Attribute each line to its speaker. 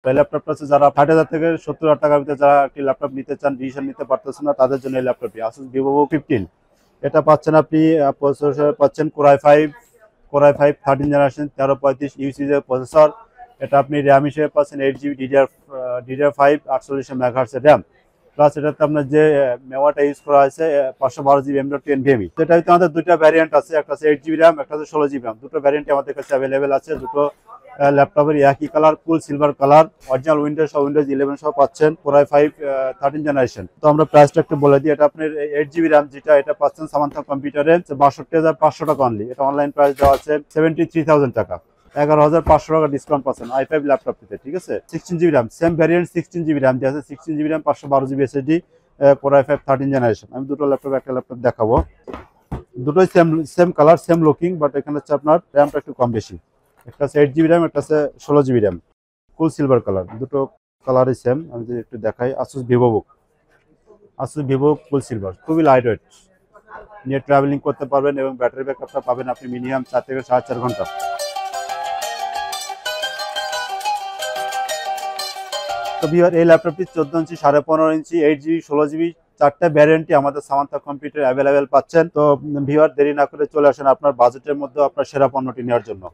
Speaker 1: এই ল্যাপটপটা আছে যারা 60,000 থেকে 70,000 টাকার ভিতরে যারা একটি ল্যাপটপ নিতে চান, ডিসিশন নিতে পারতেছেন না, তাদের জন্য এই ল্যাপটপটি আসুস ভিভো 15। এটা পাচ্ছেন আপনি প্রসেসর পাচ্ছেন কোরাই ফাইভ 13 জেনারেশন 1335 ইউসিজে প্রসেসর। এটা আপনি র্যাম হিসেবে পাচ্ছেন 8 GB DDR5 48 megahertz RAM. Plus এটাতে আপনার যে মেমোরিটা ইউজ করা হয়েছে 512 জিবি M.2 NVMe। এটা হচ্ছে আমাদের দুইটা ভ্যারিয়েন্ট আছে, একটা আছে 8 জিবি র্যাম, একটা আছে 16 জিবি র্যাম। দুটো ভ্যারিয়েন্টই আমাদের কাছে অ্যাভেলেবেল আছে। দুটো ল্যাপটপের একই কালার, কুল সিলভার কালার, অরিজিনাল উইন্ডোজ 11 সহ পাচ্ছেন, কোরাই 5 13 জেনারেশন। তো আমরা প্রাইসটা একটু বলে দিই। এটা আপনার 8 জিবি র্যাম যেটা, এটা পাচ্ছেন সামান্থা কম্পিউটারে 62,500 টাকা অনলি। এটা অনলাইন প্রাইস দেওয়া আছে 73,000 টাকা, 11,500 টাকা ডিসকাউন্ট পাচ্ছেন i5 ল্যাপটপটিতে, ঠিক আছে। 16 GB RAM, same variant 16 GB RAM দিয়ে আছে, 16 GB RAM 512 GB SSD, core i 5 13 generation. আমি দুটো ল্যাপটপ একটা ল্যাপটপ দেখাবো। দুটোই same same colour, same looking, but এখানে হচ্ছে আপনার র্যামটা একটু কম বেশি। একটা আছে 8 জিবি র্যাম, একটা আছে 16 জিবি র্যাম, কুল সিলভার কালার। দুটো কালারই সেম। আমি যদি একটু দেখাই, আসুস ভিভো কুল সিলভার, খুবই লাইট ওয়েট, নিয়ে ট্রাভেলিং করতে পারবেন এবং ব্যাটারি ব্যাকআপটা পাবেন আপনি মিনিমাম 4 থেকে 4.5 ঘন্টা। তো ভিউয়ার, এই ল্যাপটপটি 14 ইঞ্চি, 15.5 ইঞ্চি, 8 জিবি, 16 জিবি, চারটা ভ্যারিয়েন্টই আমাদের সামান্থা কম্পিউটার অ্যাভেলেবেল পাচ্ছেন। তো ভিউয়ার, দেরি না করে চলে আসেন আপনার বাজেটের মধ্যে আপনার সেরা পণ্যটি নেওয়ার জন্য।